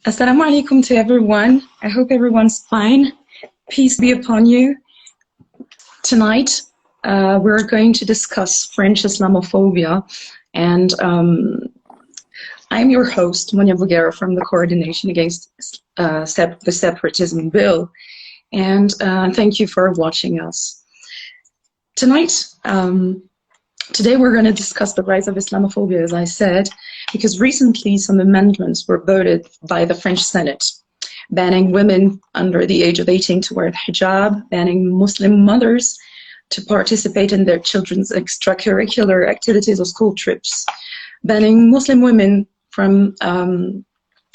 Assalamu alaikum to everyone. I hope everyone's fine. Peace be upon you. Tonight, we're going to discuss French Islamophobia, and I'm your host, Monia Bouguerra, from the Coordination Against the Separatism Bill, and thank you for watching us. Tonight, today we're going to discuss the rise of Islamophobia, as I said, because recently some amendments were voted by the French Senate, banning women under the age of 18 to wear the hijab, banning Muslim mothers to participate in their children's extracurricular activities or school trips, banning Muslim women from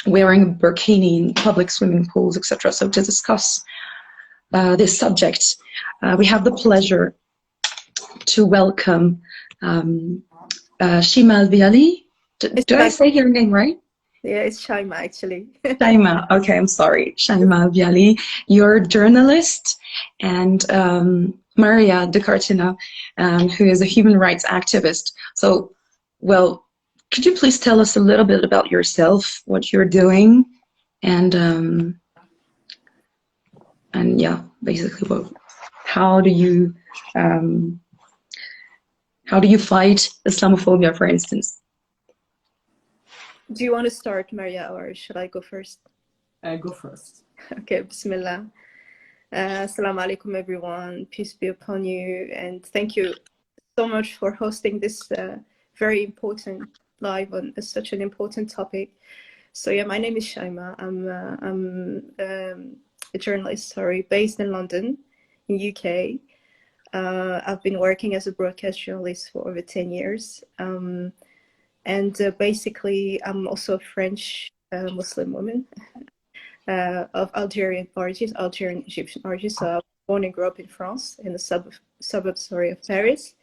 wearing a burkini in public swimming pools, etc. So to discuss this subject, we have the pleasure to welcome Chima El Bialy. Do I say your name right? Yeah, it's Chima actually. Chima, okay, I'm sorry. Chima El Bialy, you're a journalist, and Maria de Cartena, who is a human rights activist. So, well, could you please tell us a little bit about yourself, what you're doing, and yeah, basically, how do you fight Islamophobia, for instance? Do you want to start, Maria, or should I go first? Go first. Okay, Bismillah. Assalamu alaikum, everyone. Peace be upon you, and thank you so much for hosting this very important live on such an important topic. So yeah, my name is Chima. I'm a journalist, based in London, in UK. I've been working as a broadcast journalist for over 10 years. And basically, I'm also a French Muslim woman of Algerian origins, Algerian Egyptian origins. So I was born and grew up in France, in the suburbs of Paris.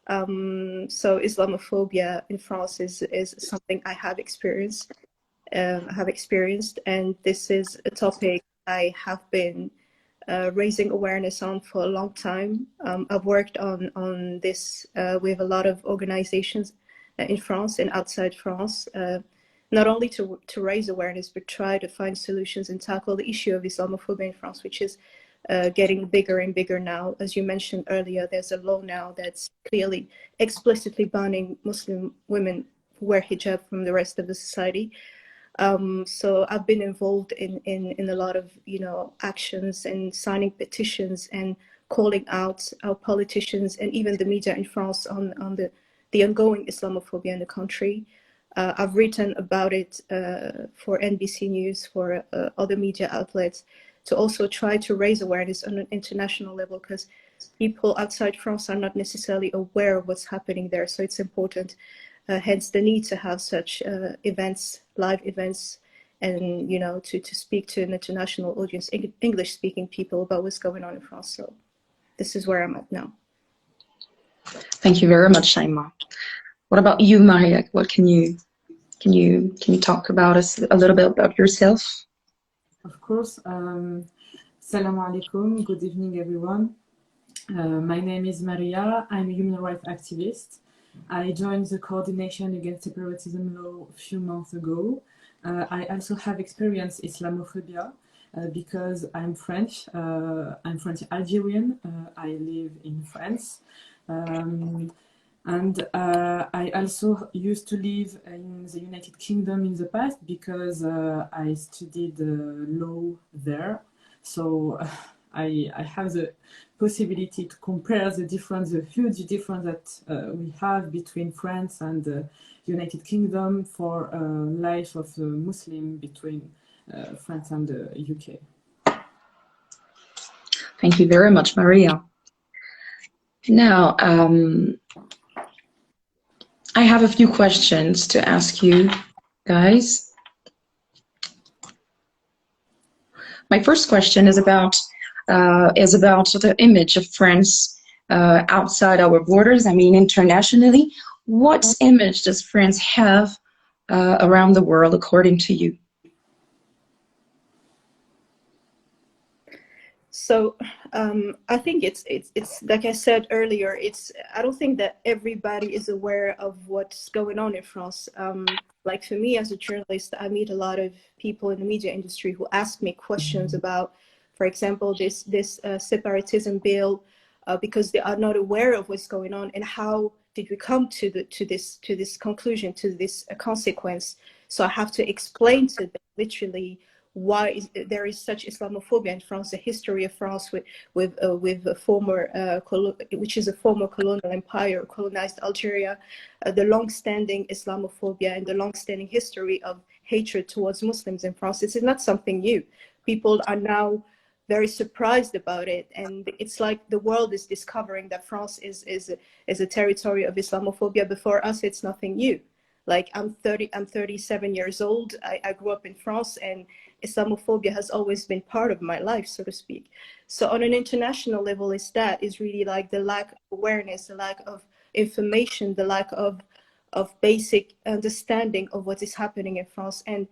So Islamophobia in France is something I have experienced. And this is a topic I have been raising awareness on for a long time. I've worked on this with a lot of organizations in France and outside France, not only to raise awareness, but try to find solutions and tackle the issue of Islamophobia in France, which is getting bigger and bigger now. As you mentioned earlier, there's a law now that's clearly explicitly banning Muslim women who wear hijab from the rest of the society. So I've been involved in a lot of actions and signing petitions and calling out our politicians and even the media in France on the ongoing Islamophobia in the country. I've written about it for NBC News, for other media outlets, to also try to raise awareness on an international level, because people outside France are not necessarily aware of what's happening there. So it's important, hence the need to have such events, live events, and to speak to an international audience, English-speaking people, about what's going on in France. So this is where I'm at now. Thank you very much, Chima. What about you, Maria? What can you talk about us a little bit about yourself? Of course. Assalamu alaikum. Good evening, everyone. My name is Maria. I'm a human rights activist. I joined the Coordination Against Separatism law a few months ago. I also have experienced Islamophobia because I'm French. I'm French Algerian. I live in France. And I also used to live in the United Kingdom in the past because I studied law there. So I have the possibility to compare the huge difference that we have between France and the United Kingdom for life of the Muslim between France and the UK. Thank you very much, Maria. Now, I have a few questions to ask you guys. My first question is about the image of France outside our borders. I mean, internationally. What image does France have around the world, according to you? So I think it's like I said earlier, I don't think that everybody is aware of what's going on in France. like for me as a journalist, I meet a lot of people in the media industry who ask me questions about, for example, this separatism bill, because they are not aware of what's going on and how did we come to this conclusion, to this consequence. So I have to explain to them literally why there is such Islamophobia in France, the history of France with a former which is a former colonial empire, colonized Algeria, the long-standing Islamophobia and the long-standing history of hatred towards Muslims in France. This is not something new. People are now very surprised about it, and it's like the world is discovering that France is a territory of Islamophobia. Before us, it's nothing new. Like I'm 37 years old. I grew up in France, and Islamophobia has always been part of my life, so to speak. So on an international level, is really like the lack of awareness, the lack of information, the lack of basic understanding of what is happening in France. And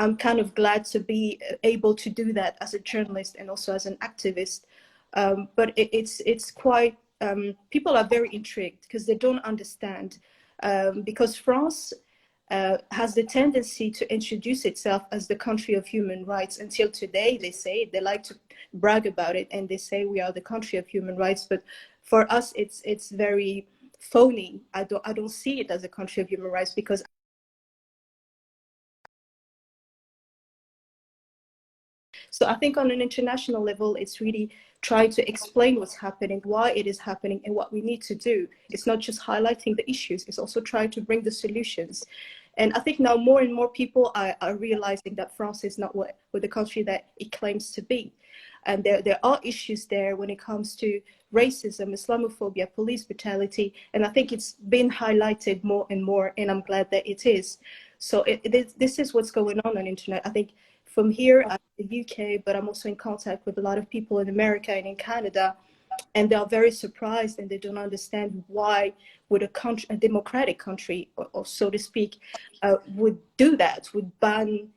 I'm kind of glad to be able to do that as a journalist and also as an activist. But it's quite, people are very intrigued because they don't understand. Because France has the tendency to introduce itself as the country of human rights. Until today, they say, they like to brag about it, and they say we are the country of human rights. But for us, it's very phony. I don't see it as a country of human rights, because so I think on an international level, it's really trying to explain what's happening, why it is happening, and what we need to do. It's not just highlighting the issues, it's also trying to bring the solutions. And I think now more and more people are realizing that France is not what the country that it claims to be. And there are issues there when it comes to racism, Islamophobia, police brutality. And I think it's been highlighted more and more, and I'm glad that it is. So this is what's going on the internet. I think from here, I'm in the UK, but I'm also in contact with a lot of people in America and in Canada, and they are very surprised, and they don't understand why would a democratic country, or so to speak, would do that, would ban,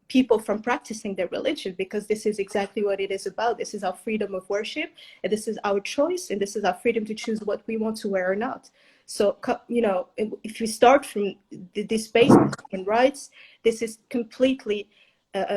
people from practicing their religion, because this is exactly what it is about. This is our freedom of worship, and this is our choice, and this is our freedom to choose what we want to wear or not. So, if we start from this basic human rights, this is completely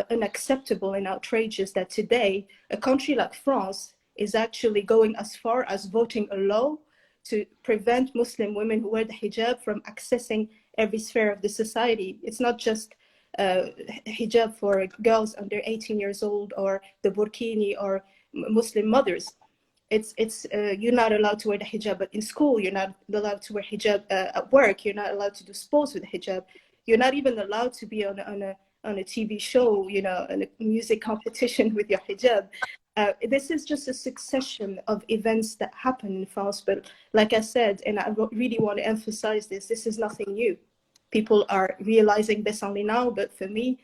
unacceptable and outrageous that today a country like France is actually going as far as voting a law to prevent Muslim women who wear the hijab from accessing every sphere of the society. It's not just hijab for girls under 18 years old, or the burkini, or Muslim mothers. It's you're not allowed to wear the hijab, but in school you're not allowed to wear hijab. At work you're not allowed to do sports with hijab. You're not even allowed to be on a TV show, in a music competition with your hijab. This is just a succession of events that happen in France. But like I said, and I really want to emphasize this is nothing new. People are realizing this only now, but for me,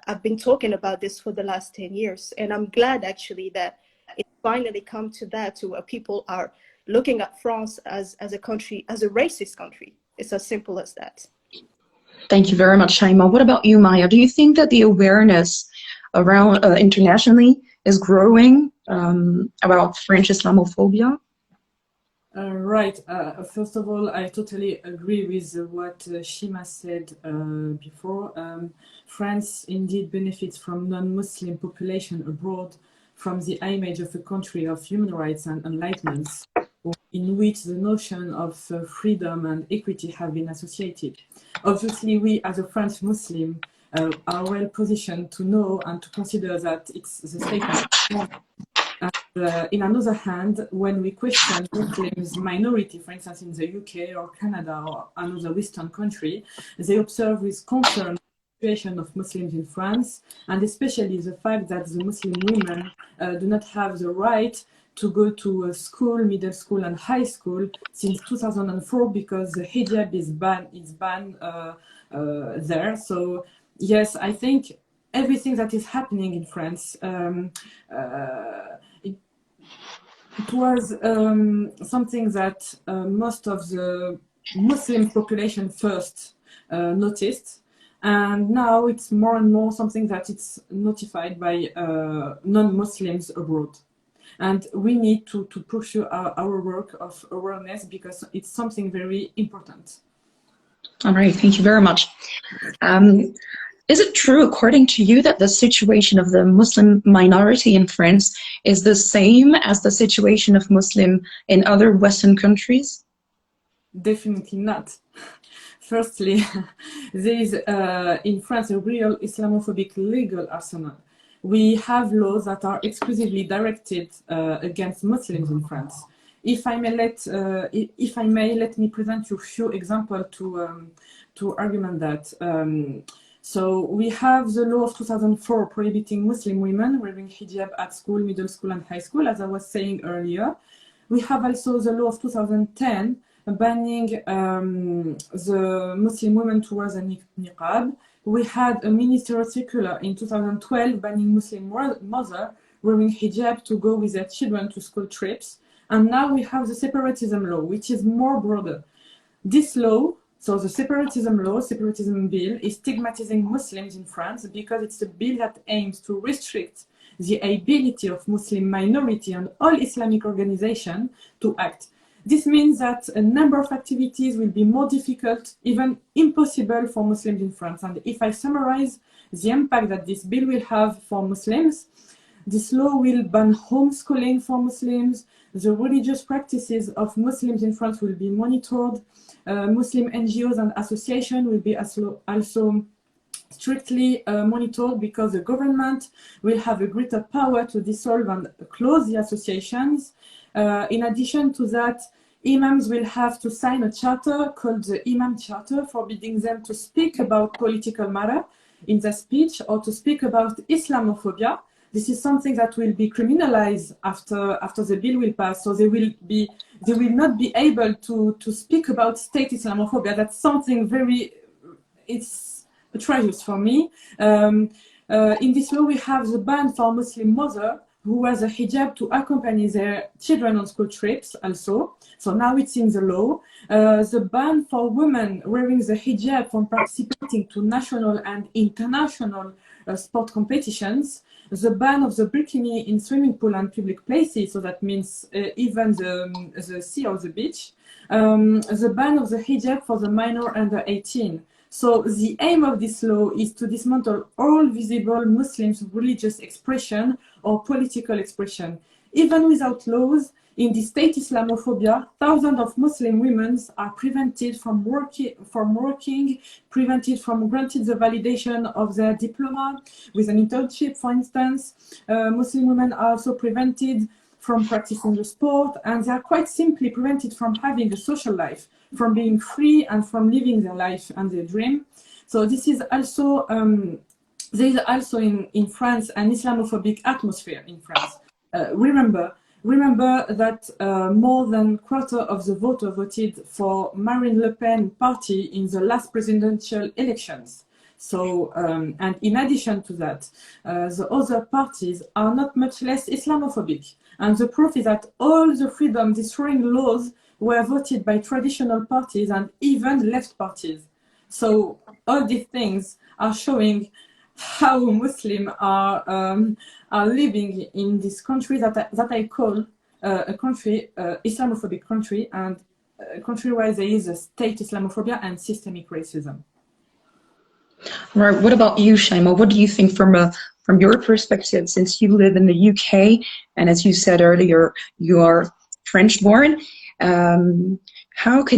I've been talking about this for the last 10 years. And I'm glad actually that it finally come to that, to where people are looking at France as a country, as a racist country. It's as simple as that. Thank you very much, Chima. What about you, Maya? Do you think that the awareness around internationally is growing about French Islamophobia? Right. First of all, I totally agree with what Chima said before. France indeed benefits from non-Muslim population abroad, from the image of a country of human rights and enlightenment, in which the notion of freedom and equity have been associated. Obviously, we as a French Muslim are well positioned to know and to consider that it's the statement. And in another hand, when we question Muslims minority, for instance, in the UK or Canada or another Western country, they observe with concern the situation of Muslims in France, and especially the fact that the Muslim women do not have the right to go to school, middle school and high school since 2004, because the hijab is banned there. So yes, I think everything that is happening in France, it was something that most of the Muslim population first noticed, and now it's more and more something that it's notified by non-Muslims abroad. And we need to pursue our work of awareness, because it's something very important. All right, thank you very much. Is it true, according to you, that the situation of the Muslim minority in France is the same as the situation of Muslim in other Western countries? Definitely not. Firstly, there is in France a real Islamophobic legal arsenal. We have laws that are exclusively directed against Muslims in France. If I may, let me present you a few examples to argument that. So we have the law of 2004 prohibiting Muslim women wearing hijab at school, middle school, and high school, as I was saying earlier. We have also the law of 2010 banning the Muslim women to wear the niqab. We had a ministerial circular in 2012 banning Muslim mothers wearing hijab to go with their children to school trips. And now we have the separatism law, which is more broader. This law, so the separatism law, separatism bill, is stigmatizing Muslims in France because it's a bill that aims to restrict the ability of Muslim minority and all Islamic organizations to act. This means that a number of activities will be more difficult, even impossible for Muslims in France. And if I summarize the impact that this bill will have for Muslims, this law will ban homeschooling for Muslims. The religious practices of Muslims in France will be monitored. Muslim NGOs and associations will be also strictly monitored because the government will have a greater power to dissolve and close the associations. In addition to that, imams will have to sign a charter called the Imam Charter, forbidding them to speak about political matter in their speech or to speak about Islamophobia. This is something that will be criminalized after the bill will pass. So they will not be able to speak about state Islamophobia. That's something it's atrocious for me. In this law, we have the ban for Muslim mother who wears a hijab to accompany their children on school trips also. So now it's in the law. The ban for women wearing the hijab from participating to national and international sport competitions. The ban of the burkini in swimming pool and public places, so that means even the sea or the beach. The ban of the hijab for the minor under 18. So the aim of this law is to dismantle all visible Muslims' religious expression or political expression. Even without laws, in the state Islamophobia, thousands of Muslim women are prevented from working, prevented from granting the validation of their diploma with an internship, for instance. Muslim women are also prevented from practicing the sport, and they are quite simply prevented from having a social life, from being free and from living their life and their dream. So this is also, there is also in France an Islamophobic atmosphere in France. Remember that more than a quarter of the voters voted for Marine Le Pen party in the last presidential elections. So, and in addition to that, the other parties are not much less Islamophobic. And the proof is that all the freedom destroying laws were voted by traditional parties and even left parties. So all these things are showing how Muslims are living in this country that I call a country, Islamophobic country, and a country where there is a state Islamophobia and systemic racism. Right. What about you, Chima? What do you think from your perspective, since you live in the UK, and as you said earlier, you are French-born? How do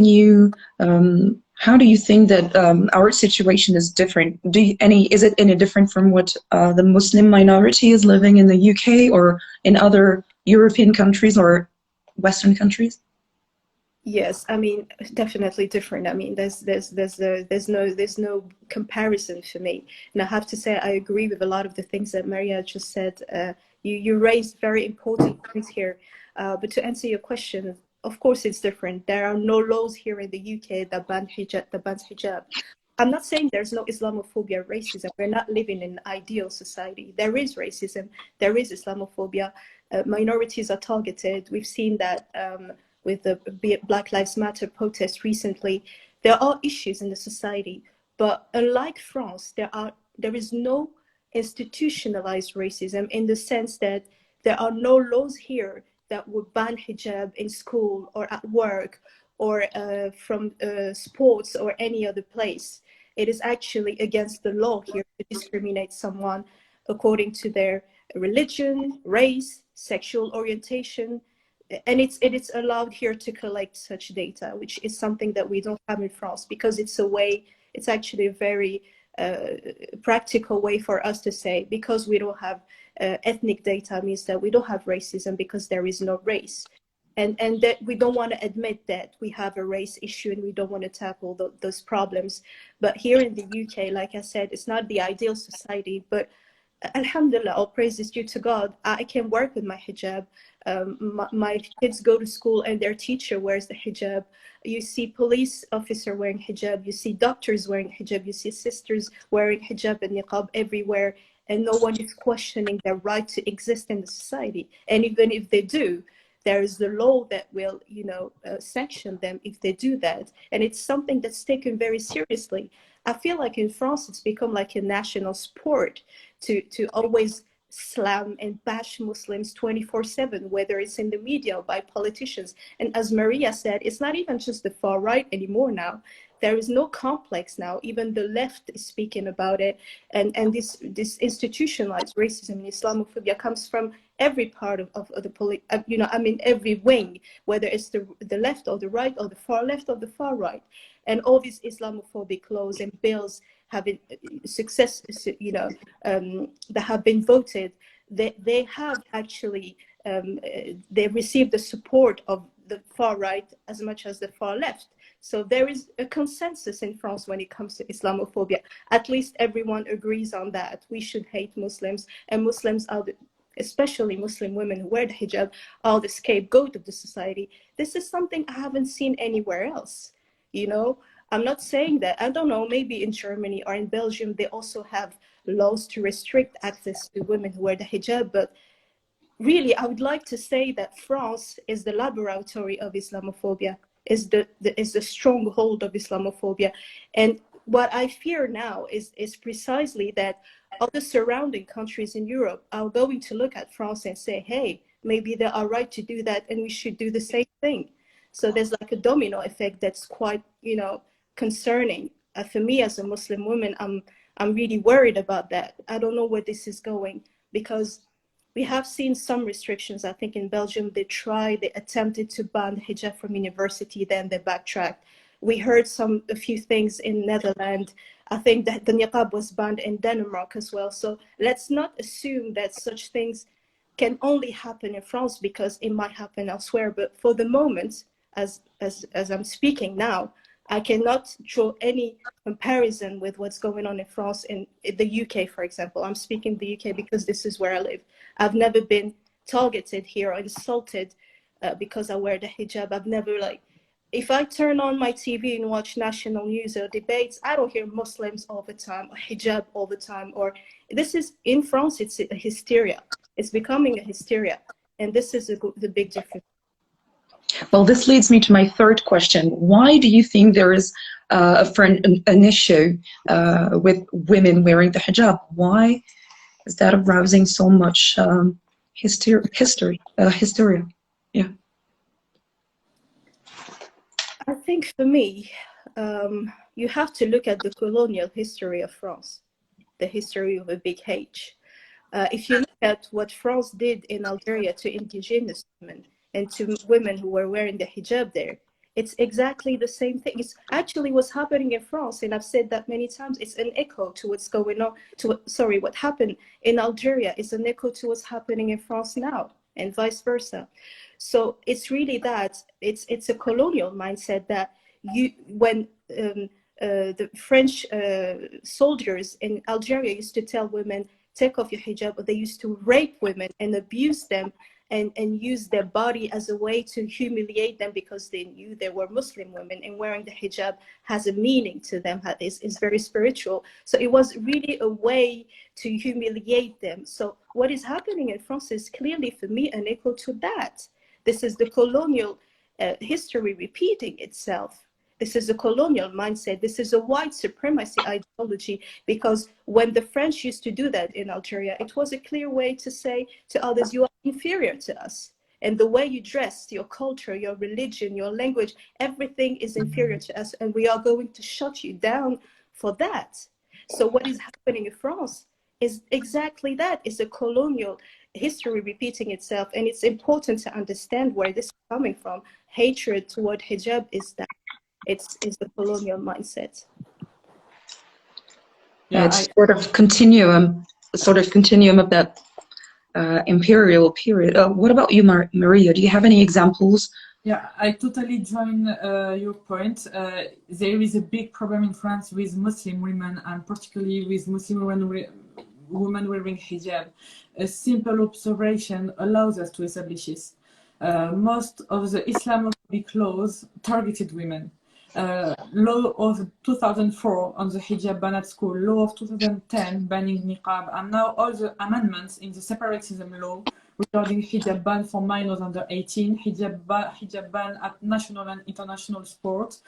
you think that our situation is different? Is it any different from what the Muslim minority is living in the UK or in other European countries or Western countries? Yes, I mean, definitely different. I mean, there's no comparison for me. And I have to say, I agree with a lot of the things that Maria just said. You raised very important points here. But to answer your question, of course it's different. There are no laws here in the UK that bans hijab. I'm not saying there's no Islamophobia or racism. We're not living in an ideal society. There is racism. There is Islamophobia. Minorities are targeted. We've seen that with the Black Lives Matter protests recently. There are issues in the society, but unlike France, there is no institutionalized racism in the sense that there are no laws here that would ban hijab in school or at work or from sports or any other place. It is actually against the law here to discriminate someone according to their religion, race, sexual orientation, and it's allowed here to collect such data, which is something that we don't have in France, because it's actually a very practical way for us to say, because we don't have ethnic data, means that we don't have racism, because there is no race. And that we don't want to admit that we have a race issue, and we don't want to tackle those problems. But here in the UK, like I said, it's not the ideal society, but Alhamdulillah, all praise is due to God. I can work with my hijab. My kids go to school and their teacher wears the hijab. You see police officer wearing hijab. You see doctors wearing hijab. You see sisters wearing hijab and niqab everywhere. And no one is questioning their right to exist in the society. And even if they do, there is the law that will, sanction them if they do that. And it's something that's taken very seriously. I feel like in France, it's become like a national sport to always slam and bash Muslims 24/7, whether it's in the media or by politicians. And as Maria said, it's not even just the far right anymore now. There is no complex now. Even the left is speaking about it. And this institutionalized racism and Islamophobia comes from every part of the every wing, whether it's the left or the right or the far left or the far right. And all these Islamophobic laws and bills have been that have been voted. They have actually they received the support of the far right as much as the far left. So there is a consensus in France when it comes to Islamophobia. At least everyone agrees on that. We should hate Muslims, and Muslims are especially Muslim women who wear the hijab, are the scapegoat of the society. This is something I haven't seen anywhere else. I'm not saying that. I don't know, maybe in Germany or in Belgium, they also have laws to restrict access to women who wear the hijab. But really, I would like to say that France is the laboratory of Islamophobia, is the stronghold of Islamophobia. And what I fear now is precisely that other surrounding countries in Europe are going to look at France and say, hey, maybe they are right to do that, and we should do the same thing. So there's like a domino effect that's quite, concerning. For me as a Muslim woman, I'm really worried about that. I don't know where this is going, because we have seen some restrictions. I think in Belgium, they attempted to ban hijab from university, then they backtracked. We heard a few things in Netherlands. I think that the niqab was banned in Denmark as well. So let's not assume that such things can only happen in France, because it might happen elsewhere. But for the moment, as I'm speaking now, I cannot draw any comparison with what's going on in France and the UK, for example. I'm speaking the UK because this is where I live. I've never been targeted here or insulted because I wear the hijab. I've never, if I turn on my TV and watch national news or debates, I don't hear Muslims all the time, or hijab all the time. Or this is, in France, it's a hysteria. It's becoming a hysteria. And this is the big difference. Well, this leads me to my third question. Why do you think there is an issue with women wearing the hijab? Why is that arousing so much hysteria? Yeah. I think for me, you have to look at the colonial history of France, the history of a big H. If you look at what France did in Algeria to indigenous women and to women who were wearing the hijab there, it's exactly the same thing. It's actually what's happening in France, and I've said that many times, it's an echo to what's going on, what happened in Algeria is an echo to what's happening in France now, and vice versa. So it's really that, it's a colonial mindset that when the French soldiers in Algeria used to tell women, take off your hijab, but they used to rape women and abuse them and use their body as a way to humiliate them, because they knew they were Muslim women, and wearing the hijab has a meaning to them, is very spiritual. So it was really a way to humiliate them. So what is happening in France is clearly, for me, an echo to that. This is the colonial history repeating itself. This is a colonial mindset. This is a white supremacy ideology, because when the French used to do that in Algeria, it was a clear way to say to others, you are inferior to us. and the way you dress, your culture, your religion, your language, everything is inferior to us, and we are going to shut you down for that. So what is happening in France is exactly that. It's a colonial history repeating itself, and it's important to understand where this is coming from. Hatred toward hijab is that. It's a colonial mindset. Yeah, it's sort of continuum of that imperial period. What about you, Maria? Do you have any examples? Yeah, I totally join your point. There is a big problem in France with Muslim women, and particularly with Muslim women wearing hijab. A simple observation allows us to establish this. Most of the Islamophobic laws targeted women. Law of 2004 on the hijab ban at school, law of 2010 banning niqab, and now all the amendments in the separatism law regarding hijab ban for minors under 18, hijab ban at national and international sport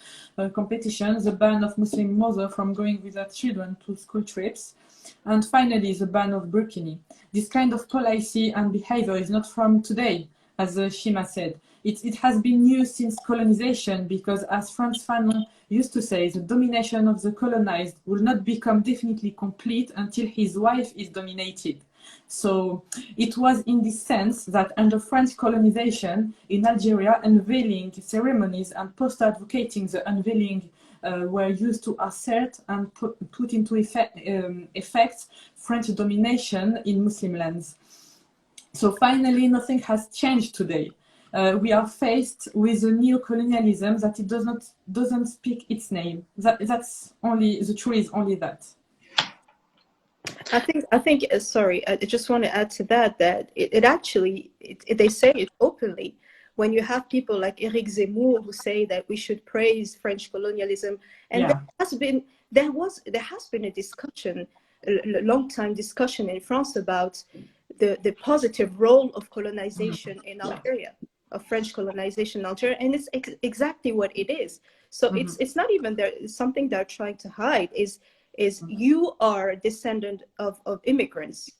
competitions, the ban of Muslim mothers from going with their children to school trips, and finally the ban of burkini. This kind of policy and behavior is not from today, as Chima said. It has been used since colonization, because as Frantz Fanon used to say, the domination of the colonized will not become definitely complete until his wife is dominated. So it was in this sense that under French colonization in Algeria, unveiling ceremonies and post advocating the unveiling were used to assert and put into effect French domination in Muslim lands. So finally, nothing has changed today. We are faced with a neo-colonialism that it doesn't speak its name. That's only the truth is only that. I think. Sorry, I just want to add to that it actually they say it openly. When you have people like Éric Zemmour who say that we should praise French colonialism, and Yeah. there has been a discussion, a long time discussion in France about the positive role of colonization in Algeria, of French colonization in Algeria, and it's exactly what it is. So it's not even there. Something they're trying to hide is you are a descendant of immigrants,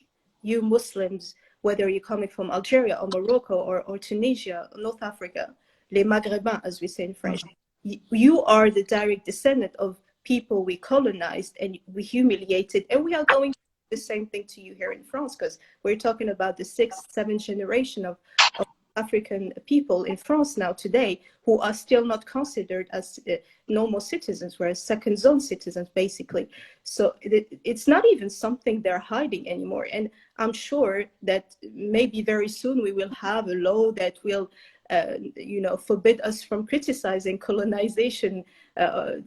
you Muslims, whether you're coming from Algeria or Morocco or Tunisia, or North Africa, les Maghrébins, as we say in French. You are the direct descendant of people we colonized and we humiliated, and we are going to do the same thing to you here in France, because we're talking about the 6th, 7th generation of African people in France now today who are still not considered as normal citizens, whereas second zone citizens basically. So it's not even something they're hiding anymore. And I'm sure that maybe very soon we will have a law that will forbid us from criticizing colonization,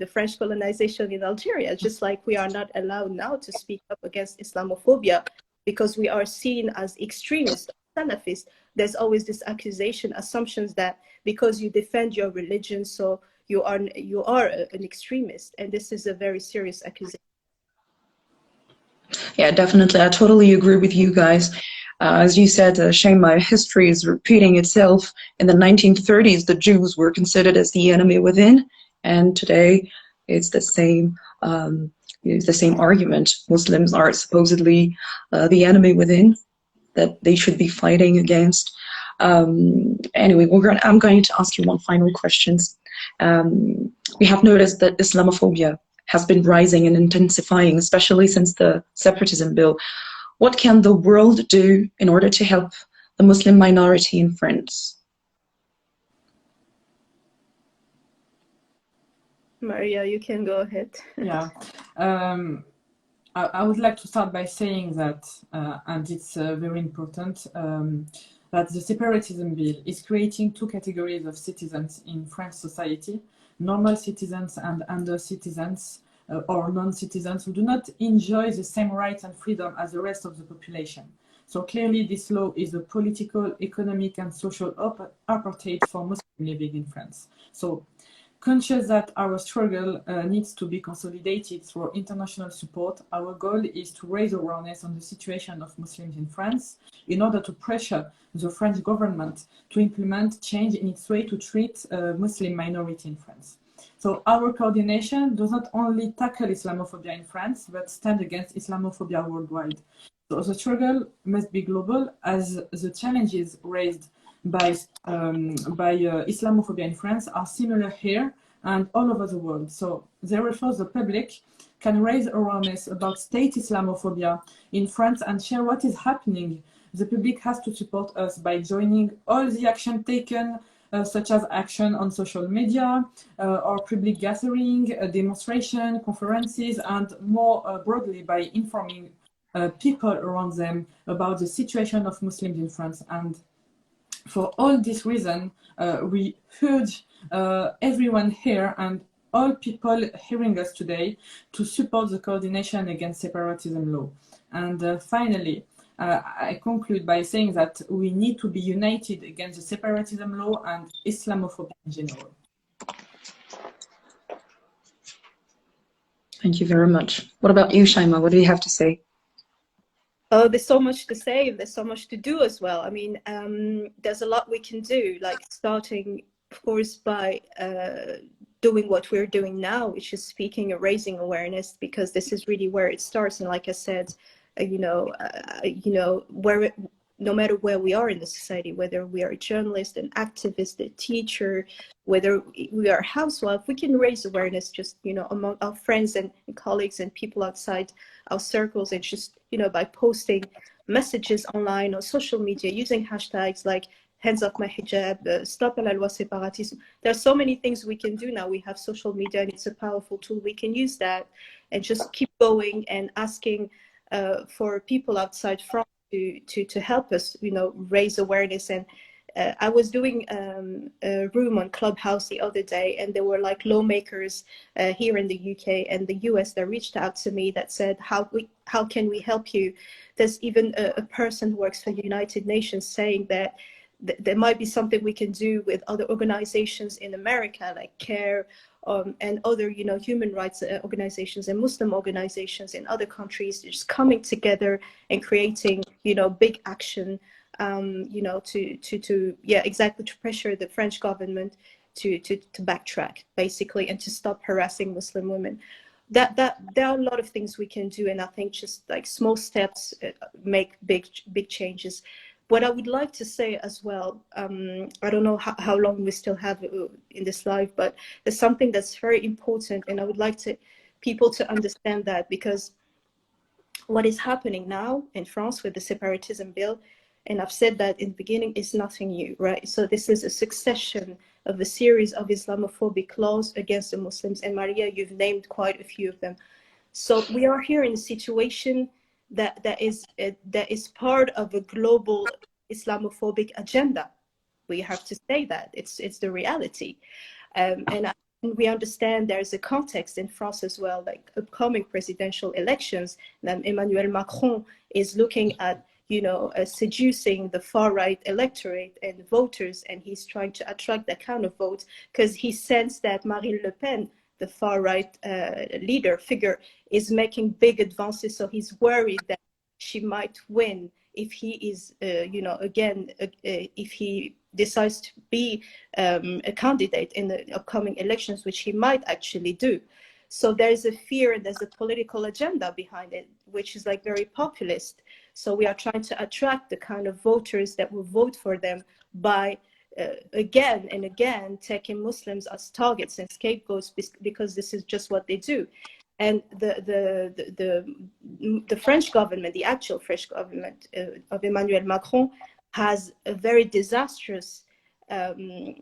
the French colonization in Algeria, just like we are not allowed now to speak up against Islamophobia because we are seen as extremists, Salafists. There's always this accusation, assumptions that because you defend your religion, so you are an extremist, and this is a very serious accusation. Yeah, definitely. I totally agree with you guys. As you said, Chima, history is repeating itself. In the 1930s, the Jews were considered as the enemy within, and today it's the same. It's the same argument. Muslims are supposedly the enemy within, that they should be fighting against. Anyway, I'm going to ask you one final question. We have noticed that Islamophobia has been rising and intensifying, especially since the separatism bill. What can the world do in order to help the Muslim minority in France? Maria, you can go ahead. Yeah. I would like to start by saying that, and it's very important, that the separatism bill is creating two categories of citizens in French society: normal citizens and under citizens or non-citizens who do not enjoy the same rights and freedom as the rest of the population. So clearly this law is a political, economic and social apartheid for Muslims living in France. So conscious that our struggle needs to be consolidated through international support, our goal is to raise awareness on the situation of Muslims in France in order to pressure the French government to implement change in its way to treat Muslim minority in France. So our coordination does not only tackle Islamophobia in France, but stand against Islamophobia worldwide. So the struggle must be global, as the challenges raised by Islamophobia in France are similar here and all over the world. So therefore, the public can raise awareness about state Islamophobia in France and share what is happening. The public has to support us by joining all the action taken, such as action on social media, or public gathering, demonstration, conferences, and more broadly by informing people around them about the situation of Muslims in France. And for all this reason, we urge everyone here and all people hearing us today to support the coordination against separatism law. And finally, I conclude by saying that we need to be united against the separatism law and Islamophobia in general. Thank you very much. What about you, Chima? What do you have to say? Oh, there's so much to say. There's so much to do as well. I mean, there's a lot we can do, like starting, of course, by doing what we're doing now, which is speaking and raising awareness, because this is really where it starts. And like I said, no matter where we are in the society, whether we are a journalist, an activist, a teacher, whether we are a housewife, we can raise awareness just, among our friends and colleagues and people outside our circles, and just, by posting messages online or social media, using hashtags like hands off my hijab, stop la loi Separatism. There are so many things we can do now. We have social media and it's a powerful tool. We can use that and just keep going and asking for people outside France to help us, raise awareness. And I was doing a room on Clubhouse the other day, and there were like lawmakers here in the UK and the US that reached out to me that said, how can we help you? There's even a person who works for the United Nations saying that there might be something we can do with other organizations in America, like CARE, and other, human rights organizations and Muslim organizations in other countries, just coming together and creating, big action, exactly, to pressure the French government to backtrack, basically, and to stop harassing Muslim women. That there are a lot of things we can do, and I think just like small steps make big changes. What I would like to say as well, I don't know how long we still have in this live, but there's something that's very important, and I would like people to understand that, because what is happening now in France with the separatism bill, and I've said that in the beginning, is nothing new, right? So this is a succession of a series of Islamophobic laws against the Muslims, and Maria, you've named quite a few of them. So we are here in a situation that is part of a global Islamophobic agenda. We have to say that it's the reality, and we understand there's a context in France as well, like upcoming presidential elections. And Emmanuel Macron is looking at seducing the far right electorate and voters, and he's trying to attract that kind of vote because he sensed that Marine Le Pen, the far right leader figure, is making big advances. So he's worried that she might win if he is, if he decides to be a candidate in the upcoming elections, which he might actually do. So there's a fear and there's a political agenda behind it, which is like very populist. So we are trying to attract the kind of voters that will vote for them by again and again taking Muslims as targets and scapegoats, because this is just what they do. And the French government, the actual French government of Emmanuel Macron, has a very disastrous. They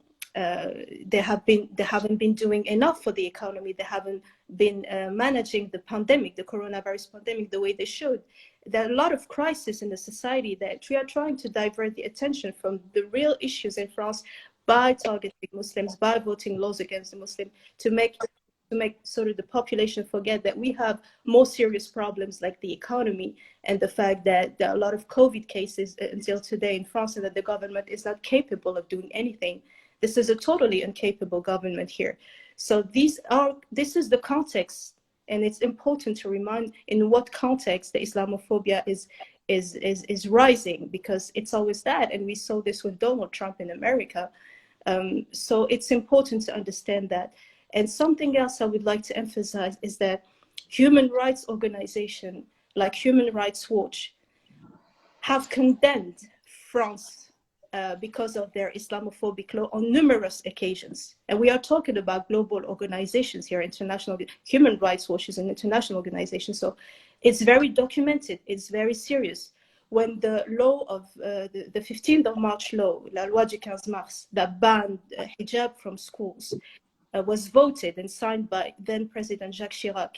haven't been doing enough for the economy. They haven't been managing the pandemic, the coronavirus pandemic, the way they should. There are a lot of crises in the society that we are trying to divert the attention from the real issues in France by targeting Muslims, by voting laws against the Muslim, to make sort of the population forget that we have more serious problems like the economy and the fact that there are a lot of COVID cases until today in France, and that the government is not capable of doing anything. This is a totally incapable government here. So this is the context, and it's important to remind in what context the Islamophobia is rising, because it's always that, and we saw this with Donald Trump in America. So it's important to understand that. And something else I would like to emphasize is that human rights organizations like Human Rights Watch have condemned France because of their Islamophobic law on numerous occasions. And we are talking about global organizations here, international Human Rights Watch is an international organization. So it's very documented, it's very serious. When the law of the 15th of March law, La Loi du 15 Mars, that banned hijab from schools, was voted and signed by then President Jacques Chirac,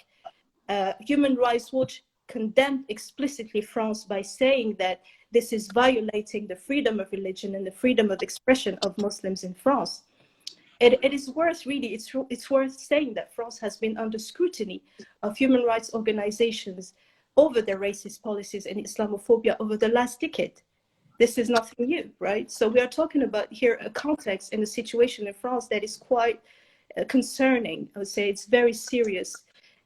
Human Rights Watch condemned explicitly France by saying that this is violating the freedom of religion and the freedom of expression of Muslims in France. It is worth really, it's worth saying that France has been under scrutiny of human rights organizations over their racist policies and Islamophobia over the last decade. This is nothing new, right? So we are talking about here a context and a situation in France that is quite concerning. I would say it's very serious.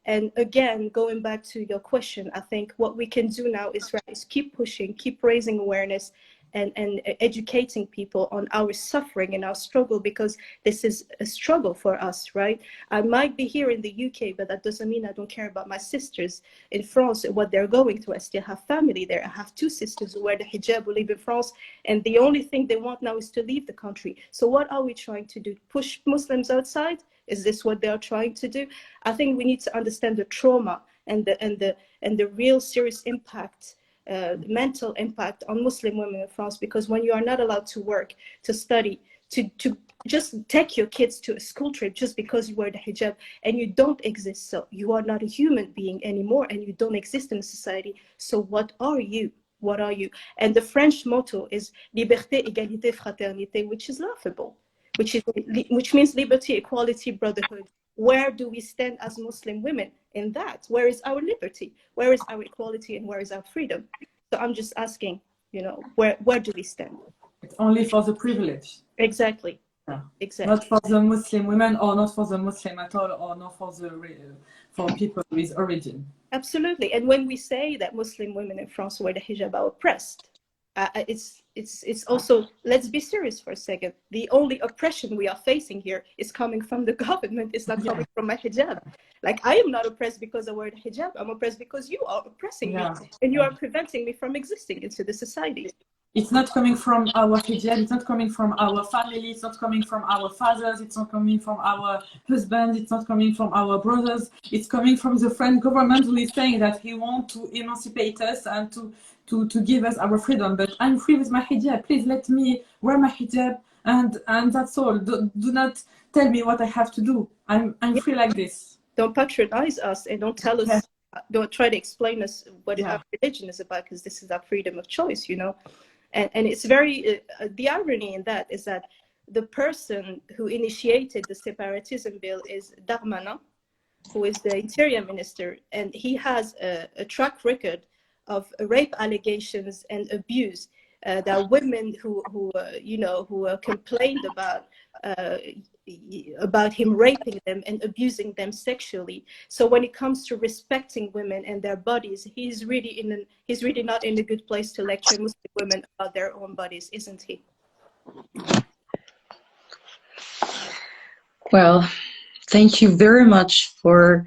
And again, going back to your question, I think what we can do now is keep pushing, keep raising awareness and educating people on our suffering and our struggle, because this is a struggle for us, right? I might be here in the UK, but that doesn't mean I don't care about my sisters in France and what they're going through. I still have family there. I have two sisters who wear the hijab, who live in France, and the only thing they want now is to leave the country. So what are we trying to do? Push Muslims outside? Is this what they are trying to do? I think we need to understand the trauma and the real serious impact, mental impact on Muslim women in France, because when you are not allowed to work, to study, to just take your kids to a school trip just because you wear the hijab and you don't exist, so you are not a human being anymore and you don't exist in society. So what are you? What are you? And the French motto is liberté, égalité, fraternité, which is laughable, which means liberty, equality, brotherhood. Where do we stand as Muslim women in that? Where is our liberty? Where is our equality, and where is our freedom? So I'm just asking, you know, where do we stand? It's only for the privilege. Exactly. Yeah. Exactly. Not for the Muslim women, or not for the Muslim at all, or not for the for people with origin. Absolutely. And when we say that Muslim women in France wear the hijab are oppressed, it's also, let's be serious for a second. The only oppression we are facing here is coming from the government. It's not coming from my hijab. Like, I am not oppressed because I wear the hijab. I'm oppressed because you are oppressing me, and you are preventing me from existing into the society. It's not coming from our hijab, it's not coming from our family, it's not coming from our fathers, it's not coming from our husbands, it's not coming from our brothers. It's coming from the French government, who is saying that he wants to emancipate us and to give us our freedom. But I'm free with my hijab. Please let me wear my hijab, and that's all. Do not tell me what I have to do. I'm free like this. Don't patronize us and don't tell us, don't try to explain us what our religion is about, because this is our freedom of choice, you know. And it's very, the irony in that is that the person who initiated the separatism bill is Darmanin, who is the interior minister, and he has a track record of rape allegations and abuse. There are women who complained about him raping them and abusing them sexually. So when it comes to respecting women and their bodies, he's really not in a good place to lecture Muslim women about their own bodies, isn't he? Well, thank you very much for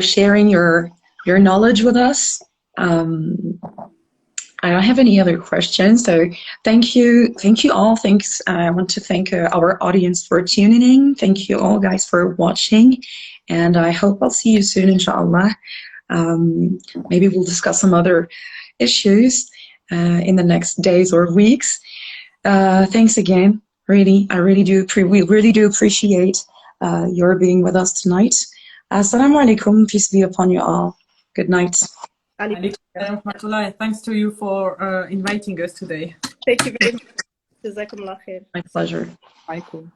sharing your knowledge with us. I don't have any other questions, so thank you all. Thanks. I want to thank our audience for tuning in. Thank you all, guys, for watching, and I hope I'll see you soon, inshallah. Maybe we'll discuss some other issues in the next days or weeks. Thanks again. We really do appreciate your being with us tonight. Assalamu alaikum. Peace be upon you all. Good night. Thanks to you for inviting us today. Thank you very much. Jazakumullah khair. My pleasure. Bye. Cool.